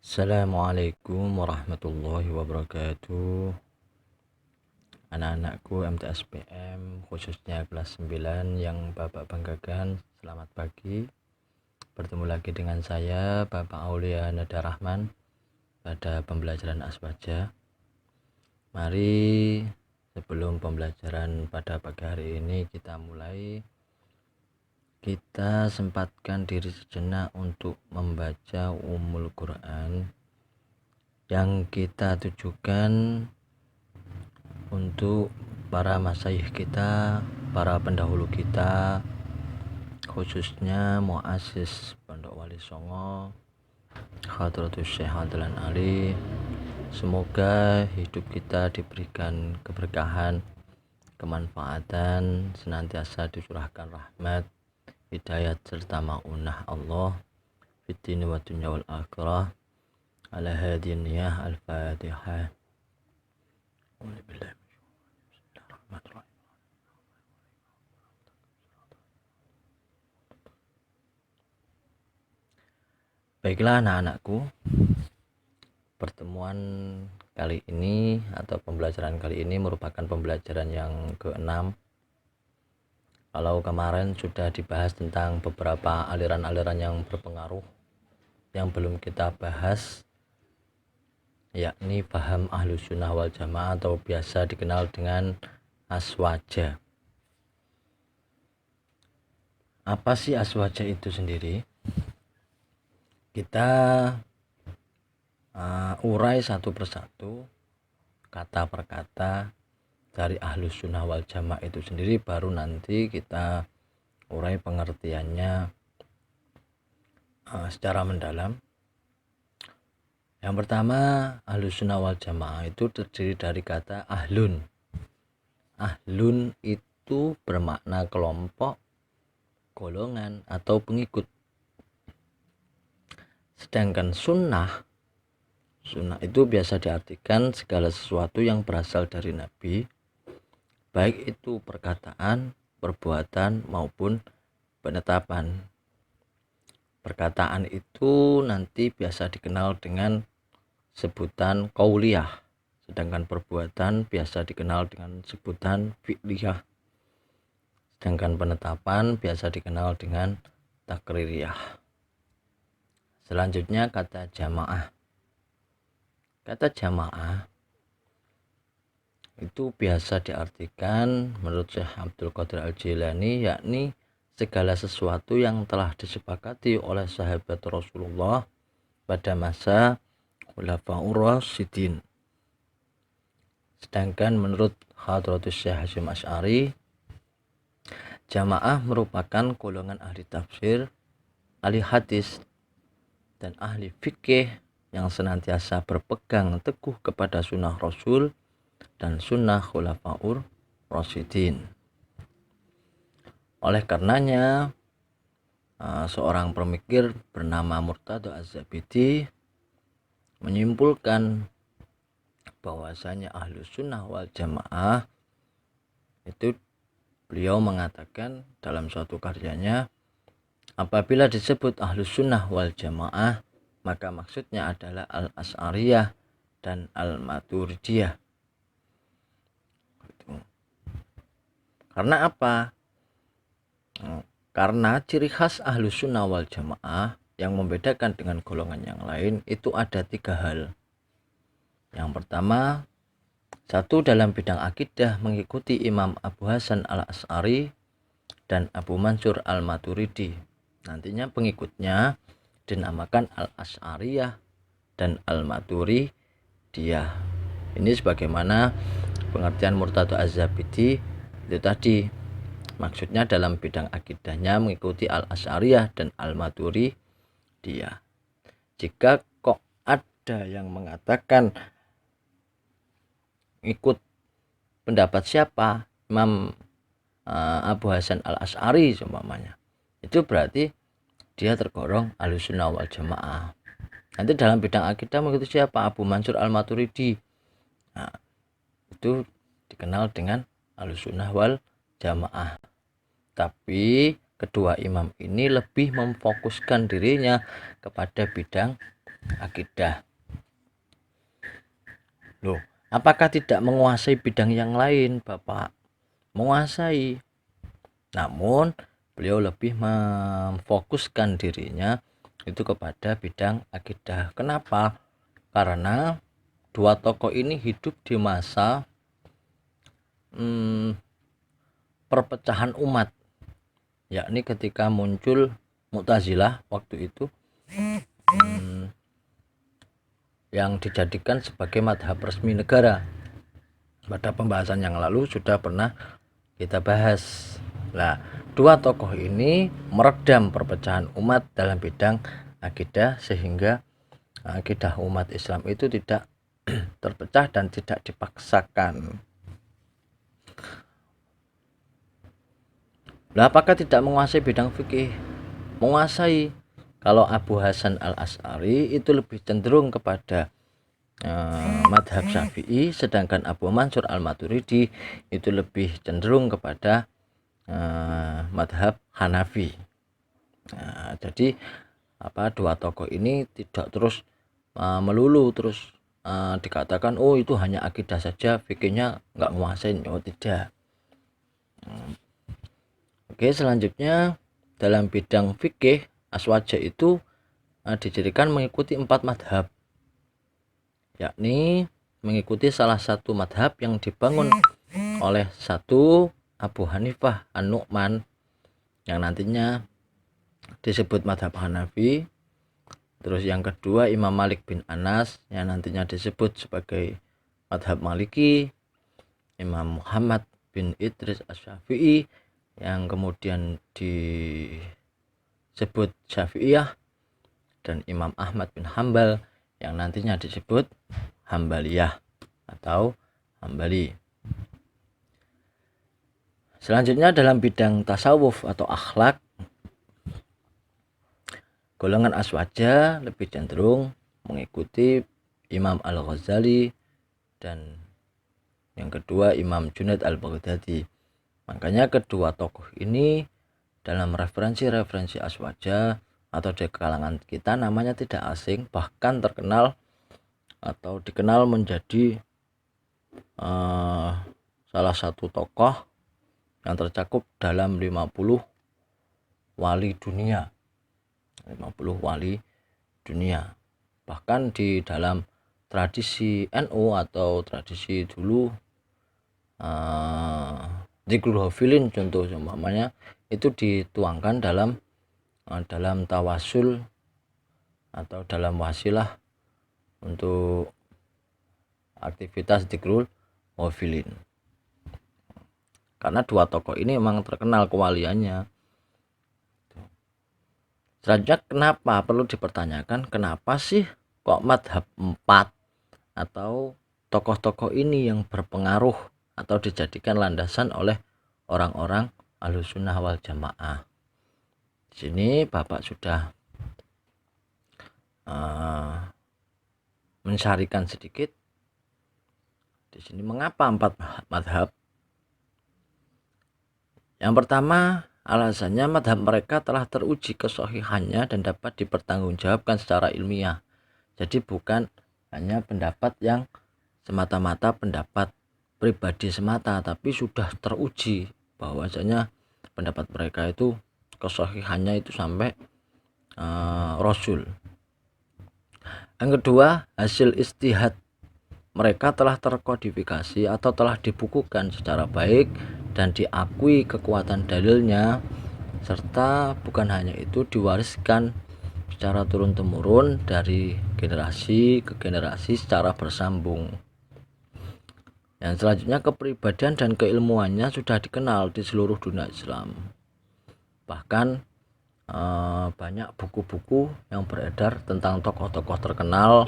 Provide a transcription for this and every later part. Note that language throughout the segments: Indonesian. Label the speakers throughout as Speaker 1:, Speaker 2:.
Speaker 1: Assalamualaikum warahmatullahi wabarakatuh. Anak-anakku MTSPM khususnya kelas 9 yang Bapak banggakan, selamat pagi. Bertemu lagi dengan saya Bapak Aulia Nada Rahman pada pembelajaran Aswaja. Mari sebelum pembelajaran pada pagi hari ini kita mulai. Kita sempatkan diri sejenak untuk membaca Ummul Quran yang kita tujukan untuk para masyayikh kita, para pendahulu kita, khususnya muassis Pondok Wali Songo, Hadratus Syekh Adlan Ali. Semoga hidup kita diberikan keberkahan, kemanfaatan, senantiasa dicurahkan rahmat, hidayat serta maunah Allah fiddini wa dunya wal akhirah. Ala hadhihi niyah al-Fatihah. Baiklah anak-anakku, pertemuan kali ini atau pembelajaran kali ini merupakan pembelajaran yang ke-6. Kalau kemarin sudah dibahas tentang beberapa aliran-aliran yang berpengaruh, yang belum kita bahas yakni paham Ahlus Sunnah wal Jamaah atau biasa dikenal dengan Aswaja. Apa sih Aswaja itu sendiri? Kita urai satu persatu, kata per kata dari Ahlus Sunnah wal Jamaah itu sendiri, baru nanti kita urai pengertiannya secara mendalam. Yang pertama, Ahlus Sunnah wal Jamaah itu terdiri dari kata ahlun. Ahlun itu bermakna kelompok, golongan, atau pengikut. Sedangkan sunnah itu biasa diartikan segala sesuatu yang berasal dari Nabi, baik itu perkataan, perbuatan, maupun penetapan. Perkataan itu nanti biasa dikenal dengan sebutan qauliyah, sedangkan perbuatan biasa dikenal dengan sebutan fi'liyah, sedangkan penetapan biasa dikenal dengan takririyah. Selanjutnya kata jamaah. Kata jamaah itu biasa diartikan menurut Syekh Abdul Qadir Al-Jilani yakni segala sesuatu yang telah disepakati oleh sahabat Rasulullah pada masa Khulafaur Rasyidin. Sedangkan menurut Hadratus Syekh Hasyim Asy'ari, jamaah merupakan golongan ahli tafsir, ahli hadis, dan ahli fikih yang senantiasa berpegang teguh kepada sunnah Rasul dan sunnah Khulafaur Rasyidin. Oleh karenanya, seorang pemikir bernama Murtada Az-Zabidi menyimpulkan bahwasanya Ahlus Sunnah wal Jamaah itu, beliau mengatakan dalam suatu karyanya, apabila disebut Ahlus Sunnah wal Jamaah, maka maksudnya adalah Al-Asy'ariyah dan Al-Maturidiyah. Karena apa? Karena ciri khas Ahlus Sunnah wal Jamaah yang membedakan dengan golongan yang lain itu ada 3 hal. Yang pertama, satu, dalam bidang akidah mengikuti Imam Abu Hasan Al-Asy'ari dan Abu Mansur Al-Maturidi. Nantinya pengikutnya dinamakan Al-Asy'ariyah dan Al-Maturidiyah. Ini sebagaimana pengertian Murtada Az-Zabidi itu tadi. Maksudnya dalam bidang akidahnya mengikuti Al-Asy'ariyah dan Al-Maturidiyah. Jika kok ada yang mengatakan ikut pendapat siapa, Imam Abu Hasan Al-Asy'ari seumpamanya, itu berarti dia tergolong Ahlus Sunnah wal Jamaah. Nanti dalam bidang akidah mengikuti siapa, Abu Mansur Al-Maturidi, nah, itu dikenal dengan Ahlus Sunnah wal Jamaah. Tapi kedua imam ini lebih memfokuskan dirinya kepada bidang akidah. Loh, apakah tidak menguasai bidang yang lain, Bapak? Menguasai. Namun, beliau lebih memfokuskan dirinya itu kepada bidang akidah. Kenapa? Karena dua tokoh ini hidup di masa perpecahan umat, yakni ketika muncul Mu'tazilah waktu itu yang dijadikan sebagai madhab resmi negara. Pada pembahasan yang lalu sudah pernah kita bahas. Nah, dua tokoh ini meredam perpecahan umat dalam bidang akidah sehingga akidah umat Islam itu tidak terpecah dan tidak dipaksakan. Nah, apakah tidak menguasai bidang fikih? Menguasai. Kalau Abu Hasan al-Asy'ari itu lebih cenderung kepada madhab Syafi'i, sedangkan Abu Mansur al-Maturidi itu lebih cenderung kepada madhab Hanafi. Nah, jadi dua tokoh ini tidak terus melulu terus dikatakan oh itu hanya akidah saja, fikihnya nggak nguasain. Oh tidak. Oke, selanjutnya dalam bidang fikih Aswaja itu dijadikan mengikuti 4 madhab, yakni mengikuti salah satu madhab yang dibangun oleh satu Abu Hanifah An-Nu'man yang nantinya disebut madhab Hanafi. Terus yang kedua Imam Malik bin Anas yang nantinya disebut sebagai madhab Maliki. Imam Muhammad bin Idris Asy-Syafi'i yang kemudian disebut Syafi'iyah, dan Imam Ahmad bin Hambal yang nantinya disebut Hambaliyah atau Hambali. Selanjutnya dalam bidang tasawuf atau akhlak, golongan Aswaja lebih cenderung mengikuti Imam Al-Ghazali dan yang kedua Imam Junaid Al-Baghdadi. Makanya kedua tokoh ini dalam referensi-referensi Aswaja atau di kalangan kita namanya tidak asing, bahkan terkenal atau dikenal menjadi salah satu tokoh yang tercakup dalam 50 wali dunia. 50 wali dunia. Bahkan di dalam tradisi NU atau tradisi dulu Dzikrul Hafilin contoh umpamanya itu dituangkan dalam tawasul atau dalam wasilah untuk aktivitas Dzikrul Hafilin. Karena dua tokoh ini memang terkenal kewaliannya. Selanjutnya kenapa perlu dipertanyakan, kenapa sih kok madhab 4 atau tokoh-tokoh ini yang berpengaruh atau dijadikan landasan oleh orang-orang Ahlussunnah wal Jamaah. Di sini Bapak sudah mensyarikan sedikit. Di sini mengapa 4 madhab? Yang pertama, alasannya madhab mereka telah teruji kesohihannya dan dapat dipertanggungjawabkan secara ilmiah. Jadi bukan hanya pendapat yang semata-mata pendapat pribadi semata, tapi sudah teruji bahwasanya pendapat mereka itu kesohihannya itu sampai Rasul. Yang kedua, hasil istihad mereka telah terkodifikasi atau telah dibukukan secara baik dan diakui kekuatan dalilnya, serta bukan hanya itu diwariskan secara turun-temurun dari generasi ke generasi secara bersambung. Yang selanjutnya, kepribadian dan keilmuannya sudah dikenal di seluruh dunia Islam. Bahkan banyak buku-buku yang beredar tentang tokoh-tokoh terkenal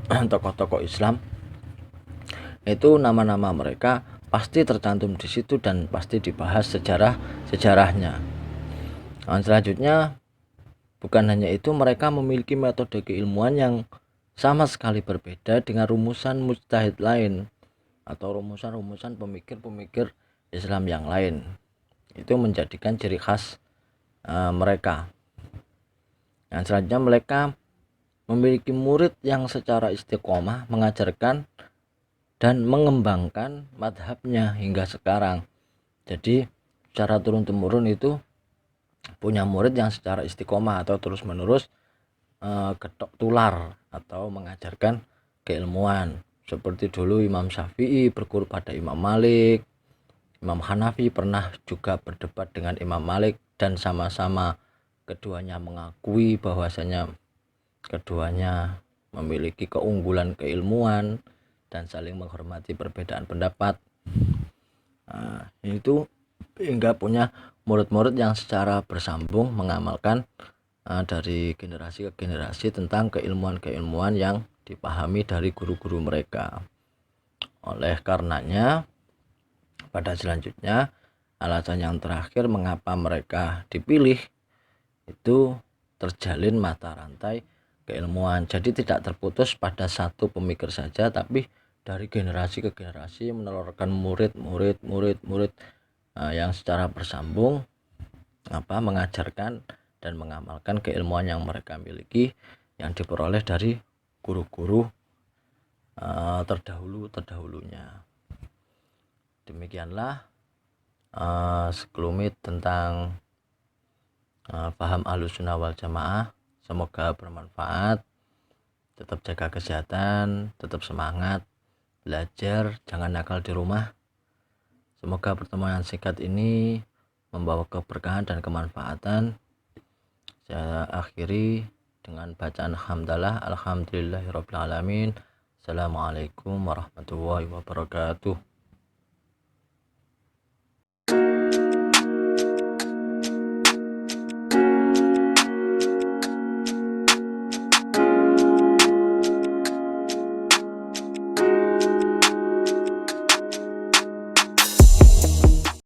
Speaker 1: tokoh-tokoh Islam, itu nama-nama mereka pasti tercantum di situ dan pasti dibahas sejarahnya. Selanjutnya, bukan hanya itu, mereka memiliki metode keilmuan yang sama sekali berbeda dengan rumusan mujtahid lain atau rumusan-rumusan pemikir-pemikir Islam yang lain. Itu menjadikan ciri khas mereka. Nah, selanjutnya mereka memiliki murid yang secara istiqomah mengajarkan dan mengembangkan madhabnya hingga sekarang. Jadi secara turun-temurun itu punya murid yang secara istiqomah atau terus-menerus ketok tular atau mengajarkan keilmuan. Seperti dulu Imam Syafi'i berguru pada Imam Malik, Imam Hanafi pernah juga berdebat dengan Imam Malik, dan sama-sama keduanya mengakui bahwasanya keduanya memiliki keunggulan keilmuan dan saling menghormati perbedaan pendapat. Nah, itu hingga punya murid-murid yang secara bersambung mengamalkan dari generasi ke generasi tentang keilmuan-keilmuan yang dipahami dari guru-guru mereka. Oleh karenanya, pada selanjutnya, alasan yang terakhir mengapa mereka dipilih itu terjalin mata rantai keilmuan. Jadi tidak terputus pada satu pemikir saja, tapi dari generasi ke generasi menelurkan murid yang secara bersambung mengajarkan dan mengamalkan keilmuan yang mereka miliki yang diperoleh dari guru-guru terdahulunya. Demikianlah sekelumit tentang paham Ahlussunnah wal Jamaah. Semoga bermanfaat. Tetap jaga kesehatan, tetap semangat belajar, jangan nakal di rumah. Semoga pertemuan singkat ini membawa keberkahan dan kemanfaatan. Saya akhiri dengan bacaan hamdalah, alhamdulillahirabbil alamin. Assalamualaikum warahmatullahi wabarakatuh.